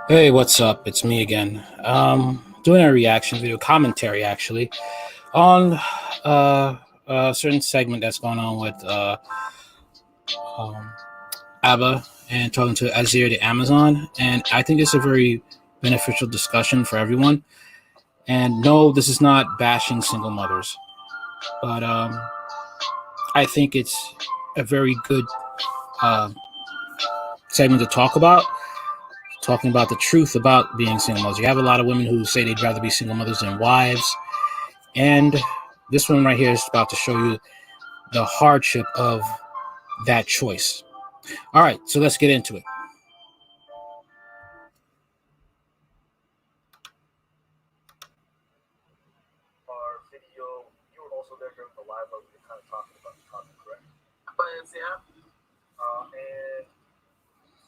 Hey, what's up? It's me again. Doing a reaction video, commentary actually, on a certain segment that's going on with um, ABBA and talking to Azria the Amazon. And I think it's a very beneficial discussion for everyone. And no, this is not bashing single mothers, but I think it's a very good uh, segment to talk about. Talking about the truth about being single mothers. You have a lot of women who say they'd rather be single mothers than wives. And this one right here is about to show you the hardship of that choice. All right, so let's get into it. Our video, you were also there during the live where we were kind of talking about the topic, correct? But yeah. And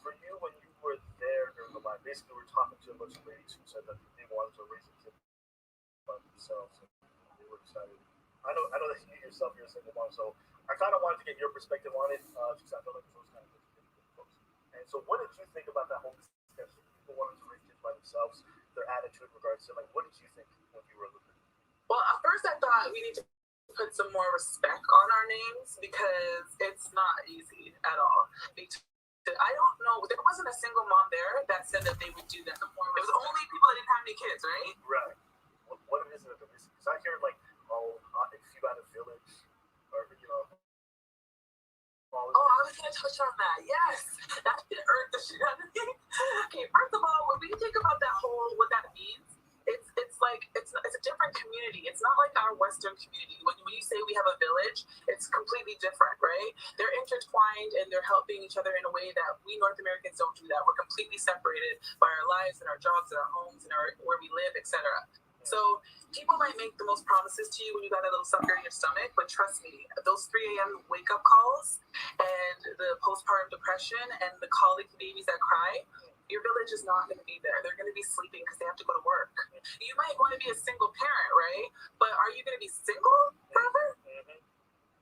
for you, when you were there during the live, basically we were talking to a bunch of ladies who said that they wanted to raise a kid by themselves and they were excited. I know that you yourself, you're a single mom, so I kind of wanted to get your perspective on it because I feel like those kind of folks. And so, what did you think about that whole discussion? People wanting to raise kids by themselves, their attitude in regards to like, what did you think when you were looking? Well, at first I thought we need to put some more respect on our names because it's not easy at all. I don't know. There wasn't a single mom there that said that they would do that. It was only people that didn't have any kids, right? Right. What is it? Because I hear like, oh, if you got a village, or Oh, I was gonna touch on that. Yes, that shit hurt the shit out of me. Okay, first of all, when we think about that whole what that means, it's like it's a different community. It's not like our Western community. When you say we have a village, it's completely different, right? They're intertwined and they're helping each other in a way that we North Americans don't do that. We're completely separated by our lives and our jobs and our homes and our where we live, etc. So people might make the most promises to you when you got a little sucker in your stomach, but trust me, those 3 a.m. wake up calls and the postpartum depression and the colic babies that cry, your village is not going to be there. They're going to be sleeping because they have to go to work. You might want to be a single parent, right? But are you going to be single forever?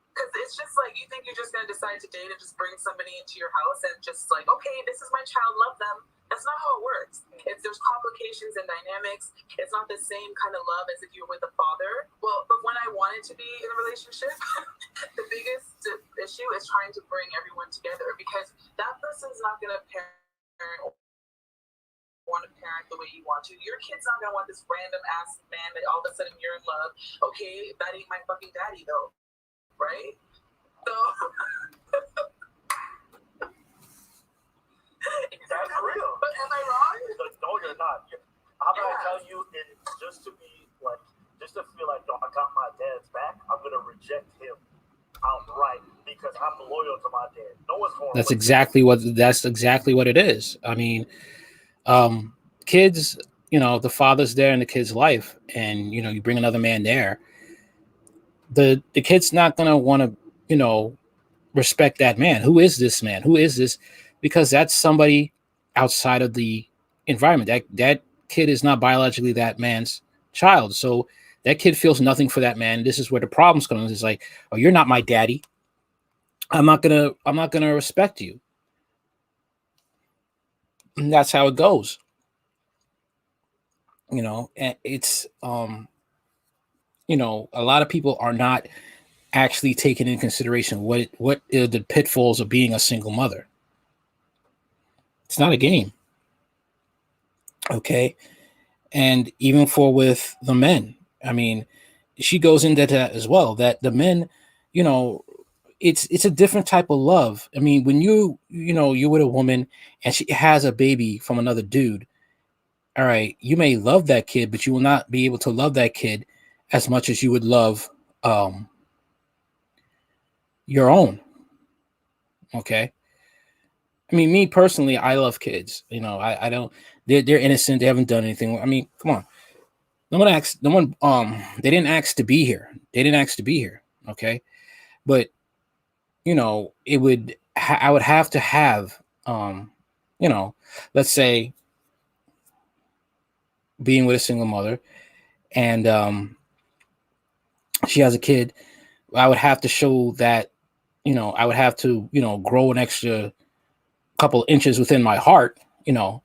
Because it's just like you think you're just going to decide today to just bring somebody into your house and just like, okay, this is my child, love them. That's not how it works. There's complications and dynamics. It's not the same kind of love as if you're with a father. Well, but when I wanted to be in a relationship, the biggest issue is trying to bring everyone together because that person's not going to parent want to parent the way you want to. Your kid's not gonna want this random ass man that all of a sudden you're in love. Okay, that ain't my fucking daddy though, right? So that's real. But am I wrong? No, you're not. I'm gonna tell you, and just to be like, just to feel like, I got my dad's back, I'm gonna reject him outright because I'm loyal to my dad. No one's going. That's exactly what it is. I mean, kids, the father's there in the kid's life, and you bring another man there. The kid's not gonna want to, respect that man. Who is this man? Who is this? Because that's somebody outside of the environment. That kid is not biologically that man's child. So that kid feels nothing for that man. This is where the problems come in. It's like, oh, you're not my daddy. I'm not gonna respect you. And that's how it goes. And it's a lot of people are not actually taking into consideration what are the pitfalls of being a single mother. It's not a game. Okay. And even with the men, I mean, she goes into that as well, that the men, you know, it's a different type of love. I mean, when you're with a woman and she has a baby from another dude, all right, you may love that kid, but you will not be able to love that kid as much as you would love your own. Okay. I mean, me personally, I love kids. I don't. They're innocent. They haven't done anything. I mean, come on. No one asked. No one. They didn't ask to be here. They didn't ask to be here. Okay, but it would. I would have to have. Let's say being with a single mother, and she has a kid. I would have to show that. I would have to grow an extra couple inches within my heart, to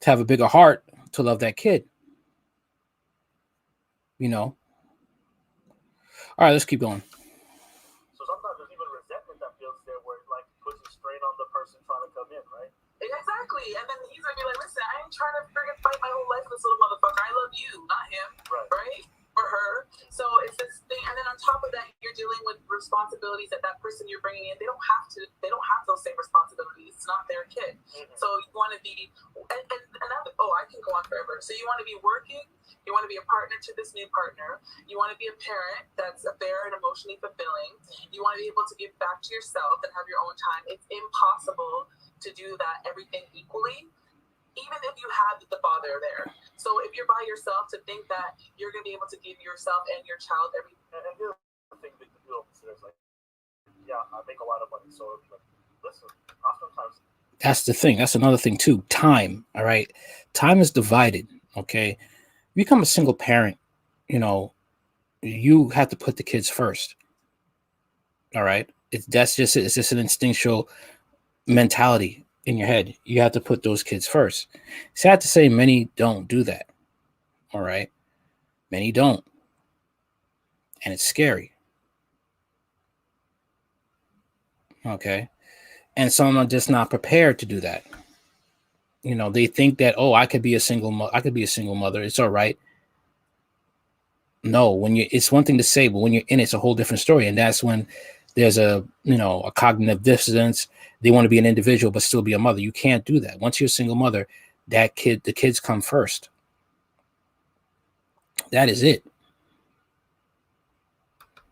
have a bigger heart to love that kid. All right, let's keep going. So sometimes there's even resentment that feels there where it like puts a strain on the person trying to come in, right? Exactly. And then he's gonna be like, listen, I ain't trying to friggin' fight my whole life with this little motherfucker. I love you, not him. Right? Or her. So it's this thing, and then on top of that, you're dealing with responsibilities that person you're bringing in. They don't have those same responsibilities. It's not their kid. Mm-hmm. So you want to be, I can go on forever. So you want to be working. You want to be a partner to this new partner. You want to be a parent that's fair and emotionally fulfilling. You want to be able to give back to yourself and have your own time. It's impossible to do that everything equally, even if you have the father there. So if you're by yourself, to think that you're going to be able to give yourself and your child everything. And here's the thing that people consider is like, yeah, I make a lot of money, so like, listen, oftentimes. That's the thing. That's another thing too. Time. All right. Time is divided. Okay. You become a single parent, you have to put the kids first. All right. It's just an instinctual mentality in your head. You have to put those kids first. Sad to say, many don't do that. All right. Many don't. And it's scary. Okay. And some are just not prepared to do that. They think that, I could be a single mother. It's all right. No, it's one thing to say, but when you're in it, it's a whole different story. And that's when there's a cognitive dissonance. They want to be an individual, but still be a mother. You can't do that. Once you're a single mother, the kids come first. That is it.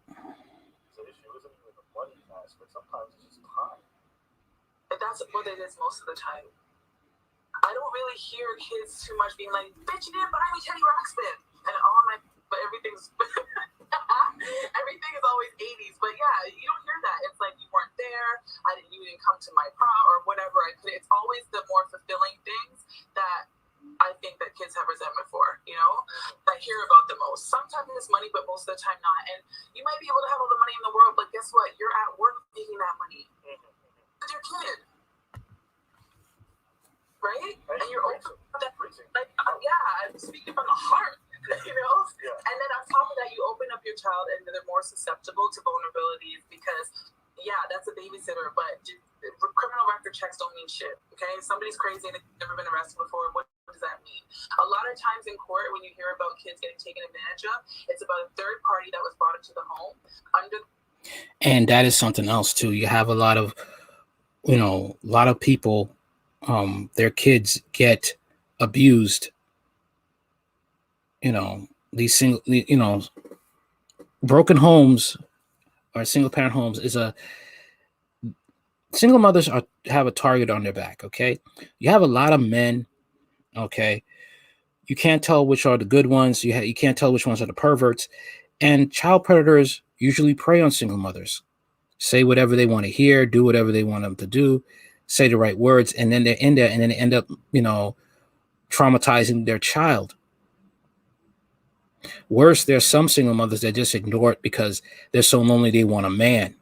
The issue isn't even the money aspect. Sometimes it's just time. And that's what it is most of the time. I don't really hear kids too much being like, bitch, you didn't buy me Teddy Ruxpin. And but everything's everything is always 80s. But yeah, you don't hear that. It's like, you weren't there. You didn't come to my prom or whatever. It's always the more fulfilling things that I think that kids have resentment for, that I hear about the most. Sometimes it's money, but most of the time not. And you might be able to have all the money in the world, but guess what? You're at work making that money. It's your kid. Right? And you're open to that. I'm speaking from the heart. Yeah. And then on top of that, you open up your child and they're more susceptible to vulnerabilities because, that's a babysitter, but criminal record checks don't mean shit, okay? Somebody's crazy and they've never been arrested before. What does that mean? A lot of times in court, when you hear about kids getting taken advantage of, it's about a third party that was brought into the home And that is something else too. You have a lot of people, their kids get abused. These single, broken homes or single parent homes single mothers have a target on their back. Okay. You have a lot of men. Okay. You can't tell which are the good ones. You can't tell which ones are the perverts, and child predators usually prey on single mothers. Say whatever they want to hear, do whatever they want them to do, say the right words, and then they're in there, and then they end up, traumatizing their child. Worse, there's some single mothers that just ignore it because they're so lonely they want a man.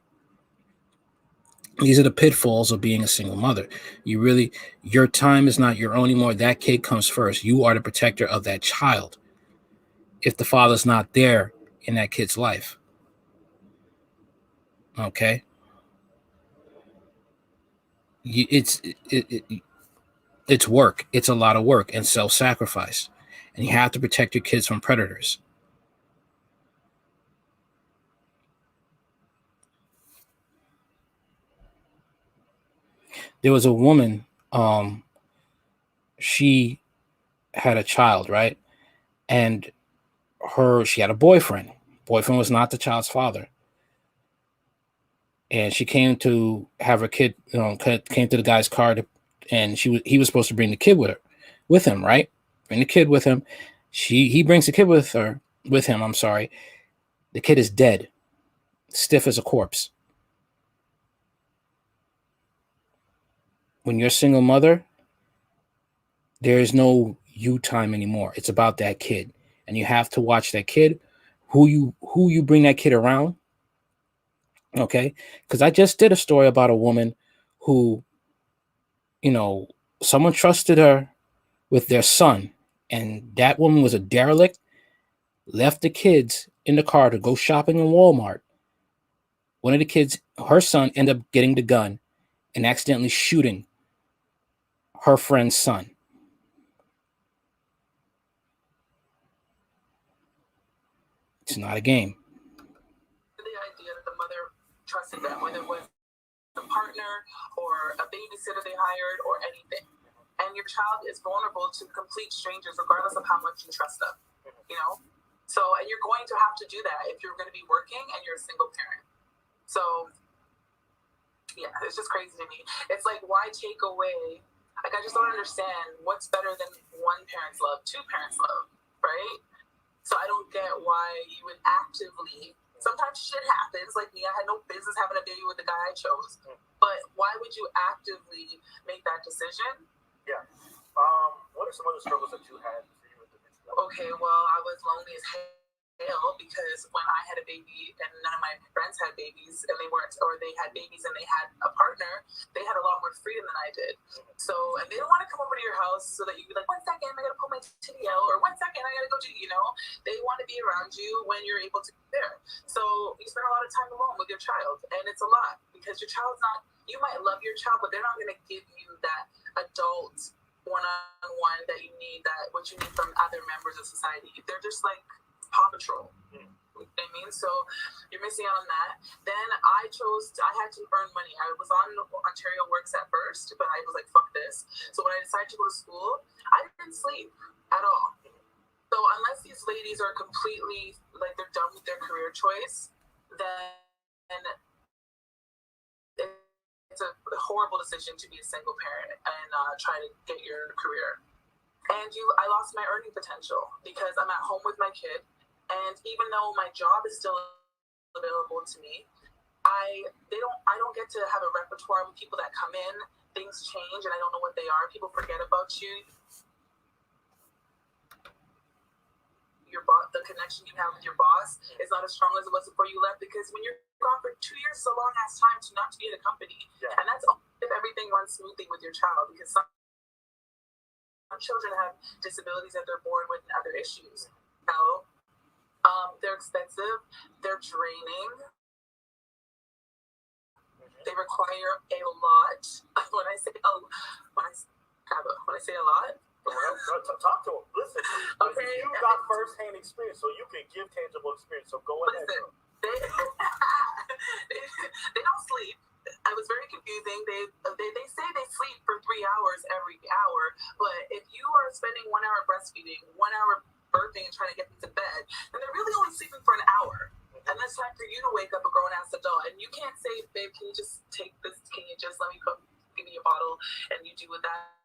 These are the pitfalls of being a single mother. Your time is not your own anymore. That kid comes first. You are the protector of that child. If the father's not there in that kid's life. Okay. It's work. It's a lot of work and self-sacrifice. And you have to protect your kids from predators. There was a woman, she had a child, right? And she had a boyfriend. Boyfriend was not the child's father. And she came to have her kid, came to the guy's car and he was supposed to bring the kid with him, right? Bring the kid with him. He brings the kid with him. I'm sorry. The kid is dead, stiff as a corpse. When you're a single mother, there is no you time anymore. It's about that kid, and you have to watch that kid, who you bring that kid around. Okay, because I just did a story about a woman who someone trusted her with their son, and that woman was a derelict, left the kids in the car to go shopping in Walmart. One of the kids, her son, ended up getting the gun and accidentally shooting her friend's son. It's not a game. The idea that the mother trusted them, whether it was a partner or a babysitter they hired or anything. And your child is vulnerable to complete strangers regardless of how much you trust them, So, and you're going to have to do that if you're going to be working and you're a single parent. So, yeah, it's just crazy to me. It's like, why take away, I just don't understand what's better than one parent's love, two parents' love, right? So I don't get why you would actively, sometimes shit happens, like me, I had no business having a baby with the guy I chose, but why would you actively make that decision? Yeah. What are some other struggles that you had for you individually? Okay, well, I was lonely as hell because when I had a baby and none of my friends had babies and they had babies and they had a partner, they had a lot more freedom than I did. So, and they don't want to come over to your house so that you be like, 1 second, I gotta pull my titty out, or 1 second, I gotta go do, they want to be around you when you're able to be there. So you spend a lot of time alone with your child, and it's a lot because your child's not, you might love your child, but they're not going to give you that adult one-on-one that you need, what you need from other members of society. They're just like Paw Patrol. You know what I mean? So you're missing out on that. Then I had to earn money. I was on Ontario Works at first, but I was like, fuck this. So when I decided to go to school, I didn't sleep at all. So unless these ladies are completely, like, they're done with their career choice, then it's a horrible decision to be a single parent and try to get your career. And I lost my earning potential because I'm at home with my kid. And even though my job is still available to me, I don't get to have a repertoire with people that come in. Things change and I don't know what they are. People forget about you. Your boss, the connection you have with your boss is not as strong as it was before you left, because when you're gone for 2 years, it's a long ass time to not to be in a company. Yeah. And that's if everything runs smoothly with your child, because some children have disabilities that they're born with and other issues. They're expensive, they're draining, they require a lot. When I say a lot, talk to them. Listen, okay. You got first-hand experience, so you can give tangible experience. So go ahead. Listen, they don't sleep. It was very confusing. They say they sleep for 3 hours every hour, but if you are spending 1 hour breastfeeding, 1 hour birthing and trying to get them to bed, then they're really only sleeping for an hour. And that's time for you to wake up a grown-ass adult. And you can't say, babe, can you just take this? Can you just give me a bottle and you do with that?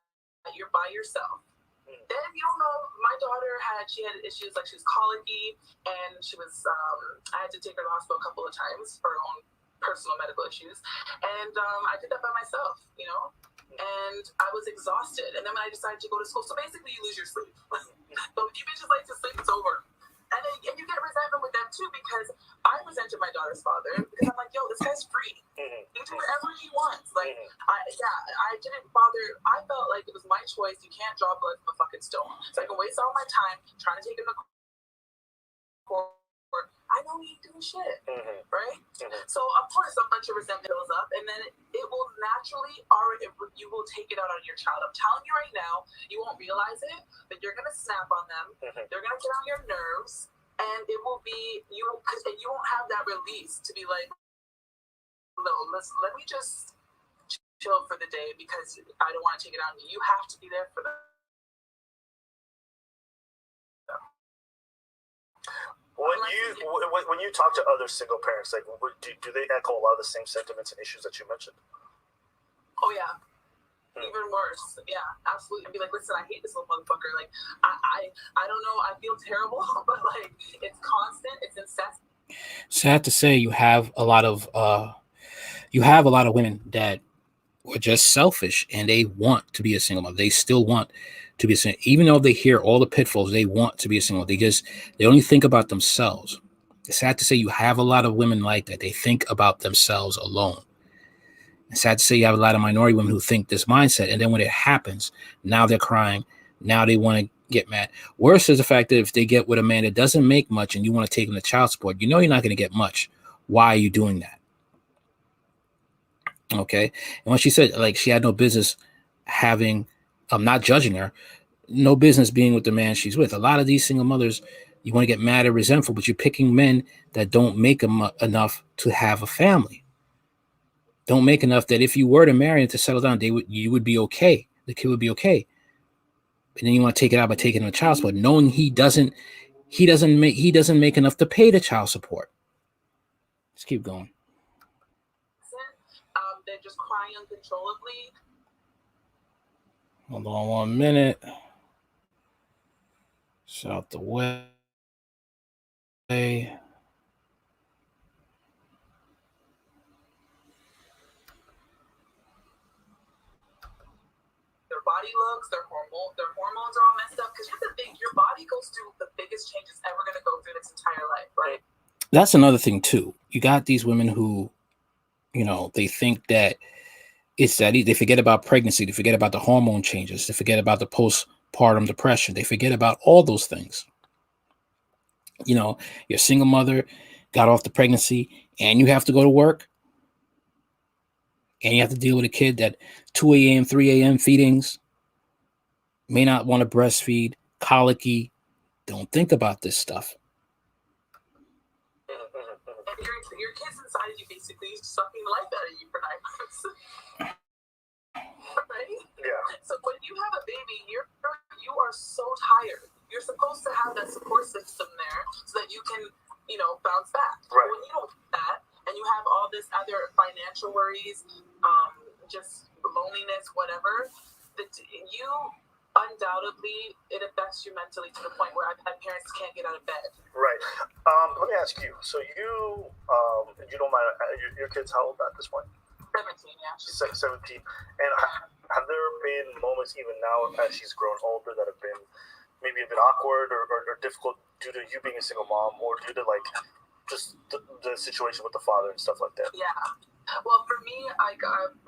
You're by yourself. Then you don't know, my daughter had issues, like she was colicky, and she was, I had to take her to the hospital a couple of times for her own personal medical issues. And I did that by myself, and I was exhausted. And then when I decided to go to school, so basically you lose your sleep. So if you bitches like to sleep, it's over. And then you get resentment with them too, because I resented my daughter's father because I'm like, yo, this guy's free. He can do whatever he wants. Like, I didn't bother. I felt like it was my choice. You can't draw blood from a fucking stone. So I can waste all my time trying to take him to court. I know he ain't doing shit, right? So of course a bunch of resentment builds up, and then it will naturally, you will take it out on your child. I'm telling you right now, you won't realize it, but you're gonna snap on them. They're gonna get on your nerves, and it will be you won't have that release to be like, no, let me just chill for the day because I don't want to take it on you. You have to be there for them. When you talk to other single parents, like, do they echo a lot of the same sentiments and issues that you mentioned? Oh yeah, even worse. Yeah, absolutely. And be like, listen, I hate this little motherfucker. Like, I don't know. I feel terrible, but like, it's constant. It's incessant. Sad to say, you have a lot of women that were just selfish and they want to be a single mother. They still want to be a single, even though they hear all the pitfalls. They want to be a single. They only think about themselves. It's sad to say you have a lot of women like that. They think about themselves alone. It's sad to say you have a lot of minority women who think this mindset, and then when it happens, now they're crying. Now they want to get mad. Worse is the fact that if they get with a man that doesn't make much and you want to take him to child support, you know you're not going to get much. Why are you doing that? Okay. And when she said, like, she had no business having, I'm not judging her, no business being with the man she's with. A lot of these single mothers, you want to get mad or resentful, but you're picking men that don't make enough to have a family. Don't make enough that if you were to marry and to settle down, you would be okay. The kid would be okay. And then you want to take it out by taking him to child support, knowing he doesn't make enough to pay the child support. Let's keep going. They're just crying uncontrollably. Hold on 1 minute. It's out the way. Their body looks, their hormones are all messed up. Because you have to think, your body goes through the biggest change it's ever going to go through in its entire life, right? That's another thing too. You got these women who, they think that it's that they forget about pregnancy, they forget about the hormone changes, they forget about the postpartum depression, they forget about all those things. You're a single mother, got off the pregnancy, and you have to go to work, and you have to deal with a kid that 2 a.m., 3 a.m. feedings, may not want to breastfeed, colicky. Don't think about this stuff. And your kid's inside of you basically sucking the life out of you for 9 months. Right? Yeah. So when you have a baby, you are so tired. You're supposed to have that support system there so that you can, bounce back. Right. When you don't have that, and you have all this other financial worries, just loneliness, whatever, you undoubtedly, it affects you mentally to the point where I've had parents can't get out of bed. Right. Let me ask you. So you don't mind, your kid's how old at this point? 17, yeah. She's 17. And have there been moments even now as she's grown older that have been maybe a bit awkward or difficult due to you being a single mom or due to just the situation with the father and stuff like that? Yeah. Well, for me,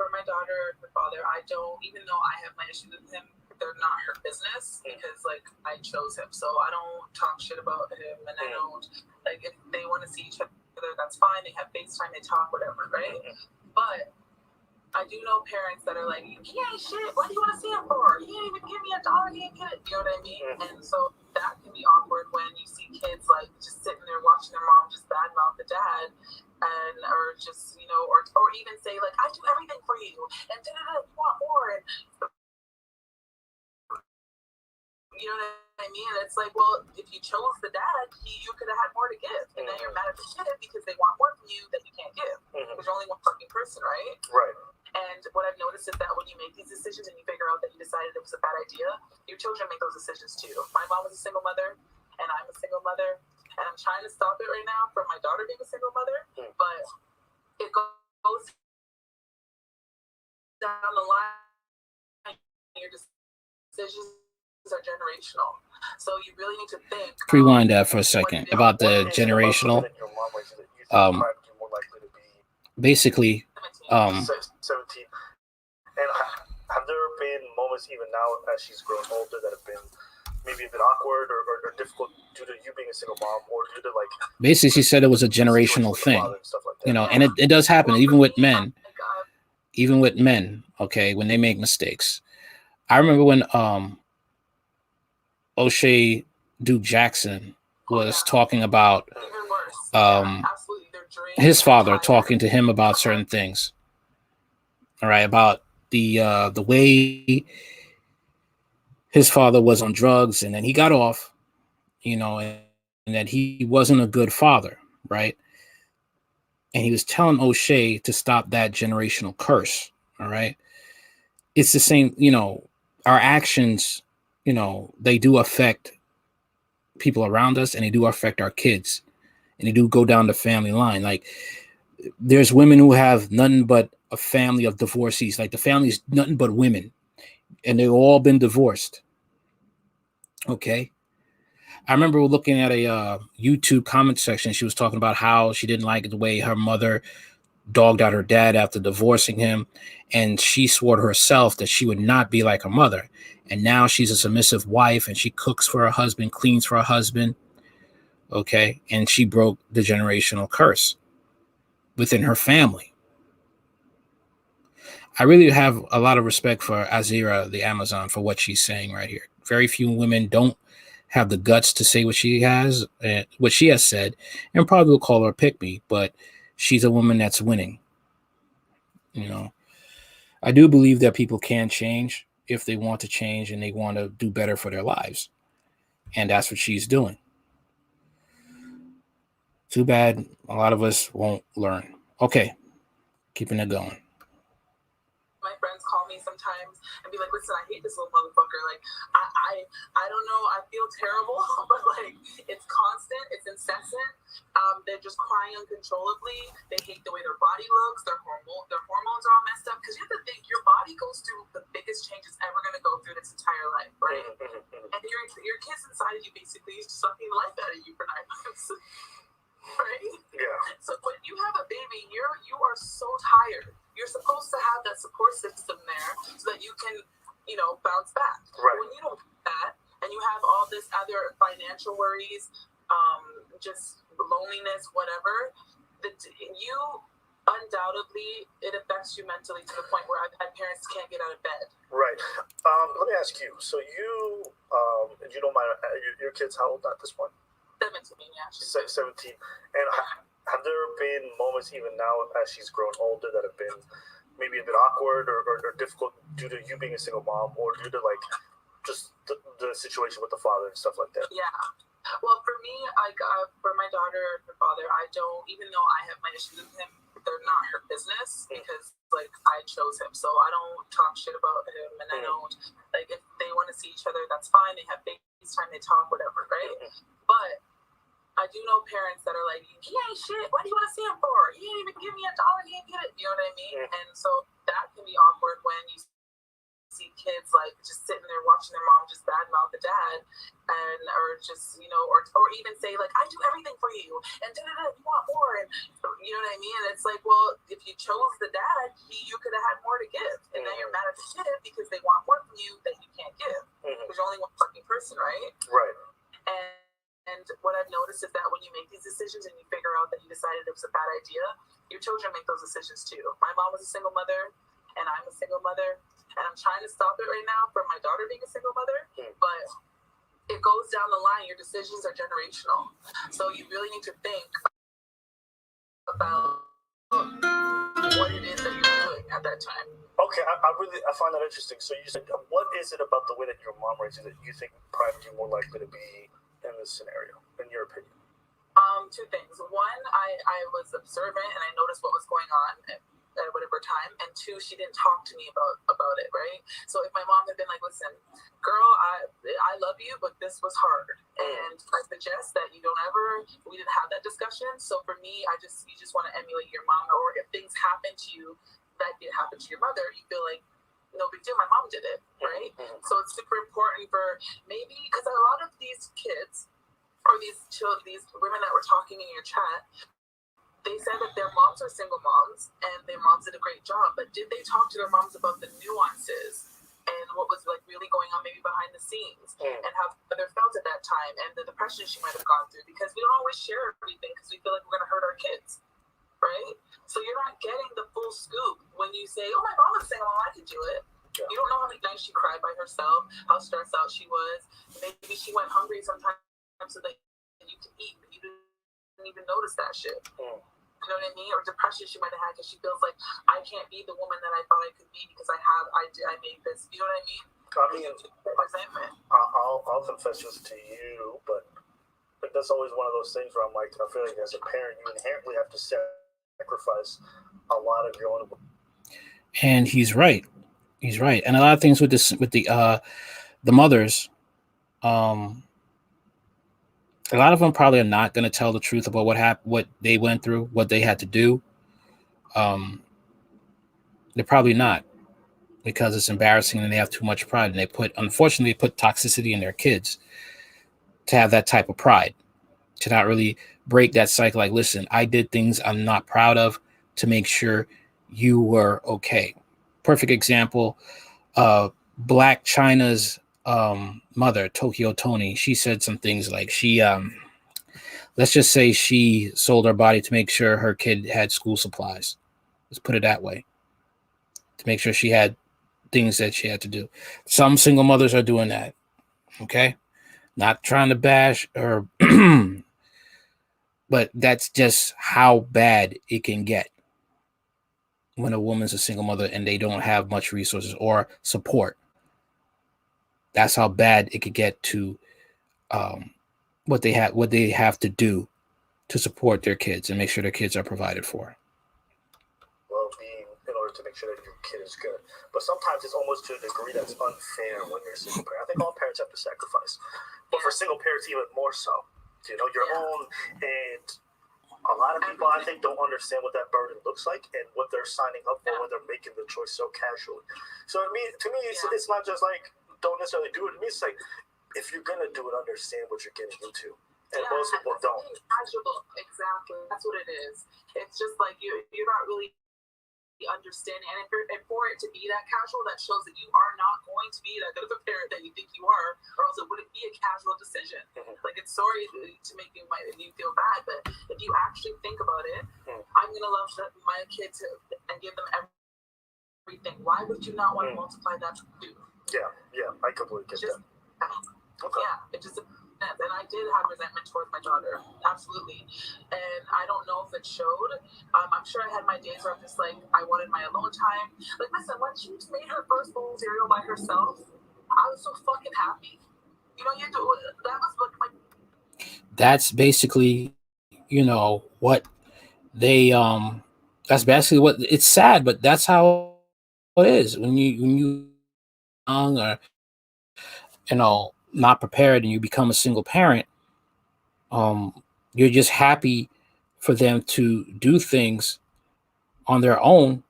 for my daughter, the father, I don't, even though I have my issues with him, they're not her business because I chose him. So I don't talk shit about him, and I don't, if they want to see each other, that's fine. They have FaceTime, they talk, whatever, right? But I do know parents that are like, he ain't shit. What do you want to see him for? He ain't even give me $1. He ain't get it. You know what I mean? And so that can be awkward when you see kids just sitting there watching their mom just badmouth the dad, or just or even say I do everything for you, and you want more. And, you know what I mean? And it's well, if you chose the dad, you could have had more to give, and then you're mad at the kid because they want more from you that you can't give. Because you're only one fucking person, right? Right. And what I've noticed is that when you make these decisions and you figure out that you decided it was a bad idea, your children make those decisions too. My mom was a single mother, and I'm a single mother, and I'm trying to stop it right now from my daughter being a single mother, but it goes down the line. Your decisions are generational, so you really need to think. Rewind that for a second about the generational. Basically, 17. And have there been moments even now as she's grown older that have been maybe a bit awkward or difficult due to you being a single mom or due to basically she said it was a generational thing, and it does happen even with men. Even with men, okay, when they make mistakes. I remember when O'Shea Duke Jackson was talking about his father talking to him about certain things. All right, about the way his father was on drugs, and then he got off, and that he wasn't a good father, right? And he was telling O'Shea to stop that generational curse. All right, it's the same, our actions, they do affect people around us, and they do affect our kids, and they do go down the family line. There's women who have nothing but a family of divorcees. The family's nothing but women, and they've all been divorced. Okay. I remember looking at a YouTube comment section. She was talking about how she didn't like the way her mother dogged out her dad after divorcing him, and she swore to herself that she would not be like her mother. And now she's a submissive wife, and she cooks for her husband, cleans for her husband. Okay, and she broke the generational curse within her family. I really have a lot of respect for Azria, the Amazon, for what she's saying right here. Very few women don't have the guts to say what she has, what she has said, and probably will call her a pick me, but she's a woman that's winning. You know, I do believe that people can change if they want to change and they want to do better for their lives. And that's what she's doing. Too bad a lot of us won't learn. Okay, keeping it going. My friends call me sometimes and be like, listen, I hate this little motherfucker. Like, I don't know, I feel terrible, but like, it's constant, it's incessant. They're just crying uncontrollably. They hate the way their body looks. Their hormones are all messed up. Because you have to think, your body goes through the biggest change it's ever going to go through in its entire life, right? And your kids inside of you basically is sucking the life out of you for 9 months. Right? Yeah. So when you have a baby, you are so tired. You're supposed to have that support system there so that you can, bounce back. Right. When you don't have that and you have all this other financial worries, just loneliness, whatever, you undoubtedly, it affects you mentally to the point where I've had parents can't get out of bed. Right. Let me ask you. So you, you don't mind, your kids how old at this point? 17, yeah. 17. And have there been moments even now as she's grown older that have been maybe a bit awkward or difficult due to you being a single mom or due to like just the situation with the father and stuff like that? Yeah. Well, for me, for my daughter, her father, I don't, even though I have my issues with him, they're not her business because like I chose him. So I don't talk shit about him and I don't, like if they want to see each other, that's fine. They have FaceTime, they talk, whatever, right? But I do know parents that are like, he ain't shit. What do you want to see him for? He ain't even give me $1. He ain't get it. You know what I mean? And so that can be awkward when you see kids like just sitting there watching their mom just badmouth the dad, and or just or even say like, I do everything for you, and you want more, and you know what I mean? And it's like, well, if you chose the dad, you could have had more to give, and then you're mad at the kid because they want more from you that you can't give because you're only one fucking person, right? Right. And what I've noticed is that when you make these decisions and you figure out that you decided it was a bad idea, your children make those decisions too. My mom was a single mother, and I'm a single mother, and I'm trying to stop it right now from my daughter being a single mother, but it goes down the line. Your decisions are generational. So you really need to think about what it is that you're doing at that time. Okay, I find that interesting. So you said, what is it about the way that your mom raised you that you think primed you more likely to be in this scenario, in your opinion? Two things. One, I was observant and I noticed what was going on at whatever time. And two, she didn't talk to me about it, right? So if my mom had been like, listen, girl, I love you, but this was hard. And I suggest that we didn't have that discussion. So for me, you just want to emulate your mom, or if things happen to you that did happen to your mother, you feel like, no big deal, my mom did it, right? So it's super important for maybe, because a lot of these kids, or these women that were talking in your chat, they said that their moms are single moms and their moms did a great job, but did they talk to their moms about the nuances and what was like really going on maybe behind the scenes and how they felt at that time and the depression she might have gone through? Because we don't always share everything because we feel like we're going to hurt our kids, right? So you're not getting the full scoop when you say, oh, my mom was single mom, I could do it. Yeah. You don't know how many nights she cried by herself, how stressed out she was. Maybe she went hungry sometimes so that you could eat, but you didn't even notice that shit. You know what I mean? Or depression she might have had because she feels like, I can't be the woman that I thought I could be because I made this. You know what I mean? I'll confess this to you, but that's always one of those things where I'm like, I feel like as a parent, you inherently have to sacrifice a lot of your own. And he's right. He's right. And a lot of things with the mothers, a lot of them probably are not going to tell the truth about what happened, what they went through, what they had to do. They're probably not, because it's embarrassing and they have too much pride, and unfortunately put toxicity in their kids to have that type of pride, to not really break that cycle. Like, listen, I did things I'm not proud of. to make sure you were okay. Perfect example, Black China's mother, Tokyo Tony, she said some things like let's just say she sold her body to make sure her kid had school supplies. Let's put it that way. To make sure she had things that she had to do. Some single mothers are doing that. Okay? Not trying to bash or but that's just how bad it can get when a woman's a single mother and they don't have much resources or support. That's how bad it could get to what they have to do to support their kids and make sure their kids are provided for. Well-being in order to make sure that your kid is good. But sometimes it's almost to a degree that's unfair when you're a single parent. I think all parents have to sacrifice. But for single parents, even more so. You know, your own, and a lot of people, I think, don't understand what that burden looks like and what they're signing up for when they're making the choice so casually. So to me, it's not just like, don't necessarily do it. To me, it's like, if you're going to do it, understand what you're getting into. And most people don't. Casual, exactly. That's what it is. It's just like you're not really understanding, and if for it to be that casual, that shows that you are not going to be that good of a parent that you think you are, or else it wouldn't be a casual decision. Like, it's sorry to make you feel bad, but if you actually think about it, I'm gonna love my kids and give them everything. Why would you not want to multiply that to two? Yeah, I completely get that. Okay. Yeah, it just. And I did have resentment towards my daughter, absolutely. And I don't know if it showed. I'm sure I had my days where I'm just like, I wanted my alone time. Like, listen, when she made her first bowl of cereal by herself, I was so fucking happy. You know, that was what my. That's basically, what they That's basically what it's sad, but that's how it is when you young or not prepared and you become a single parent. You're just happy for them to do things on their own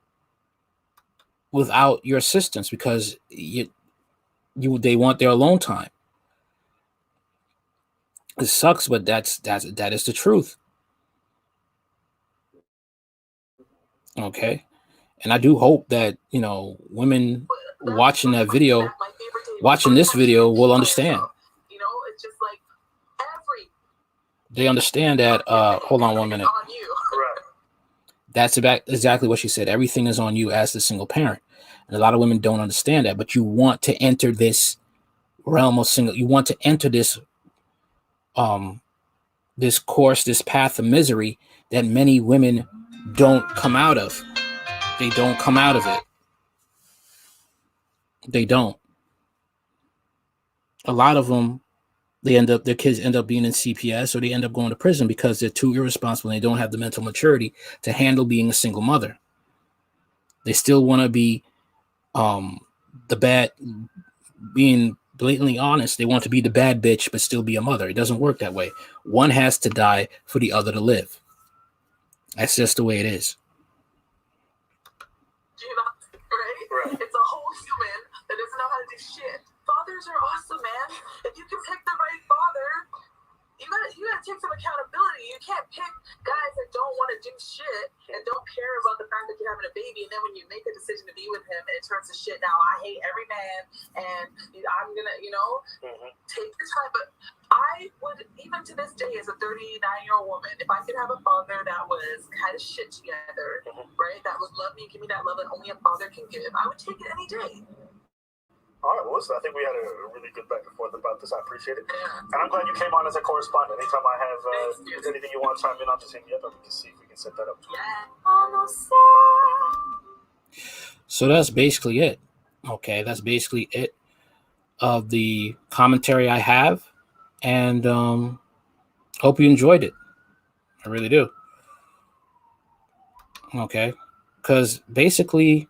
without your assistance because they want their alone time. It sucks, but that is the truth. Okay. And I do hope that, women watching this video will understand. It's just like they understand that, hold on 1 minute. That's exactly what she said. Everything is on you as the single parent. And a lot of women don't understand that, but you want to enter this realm of single. You want to enter this course, this path of misery that many women don't come out of. They don't come out of it. They don't. A lot of them, their kids end up being in CPS or they end up going to prison because they're too irresponsible and they don't have the mental maturity to handle being a single mother. They still want to be being blatantly honest. They want to be the bad bitch but still be a mother. It doesn't work that way. One has to die for the other to live. That's just the way it is. Right? It's a whole human that doesn't know how to do shit. Fathers are awesome, man. If you can pick the right father, you gotta take some accountability. You can't pick guys that don't want to do shit and don't care about the fact that you're having a baby, and then when you make a decision to be with him, it turns to shit. Now I hate every man, and I'm gonna, take your time. But I would, even to this day, as a 39-year-old woman, if I could have a father that was kind of shit together, right, that would love me, give me that love that only a father can give, I would take it any day. All right, well, listen, I think we had a really good back and forth about this. I appreciate it. And I'm glad you came on as a correspondent. Anytime I have anything you want to chime in on, just hit me up and we can see if we can set that up. So that's basically it. Okay, that's basically it of the commentary I have. And hope you enjoyed it. I really do. Okay, because basically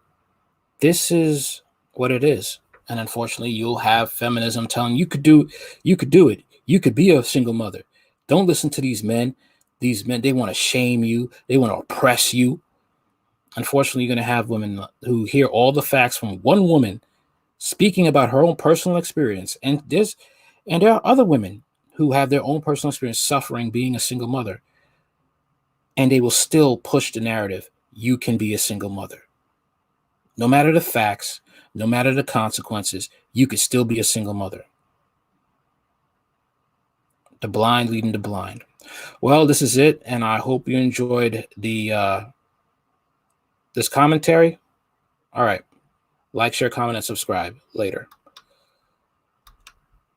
this is what it is. And unfortunately, you'll have feminism telling you could do it. You could be a single mother. Don't listen to these men. These men, they want to shame you. They want to oppress you. Unfortunately, you're going to have women who hear all the facts from one woman speaking about her own personal experience. And there are other women who have their own personal experience suffering being a single mother. And they will still push the narrative. you can be a single mother. No matter the facts, no matter the consequences, you could still be a single mother. The blind leading the blind. Well, this is it, and I hope you enjoyed the this commentary. All right. Like, share, comment, and subscribe. Later.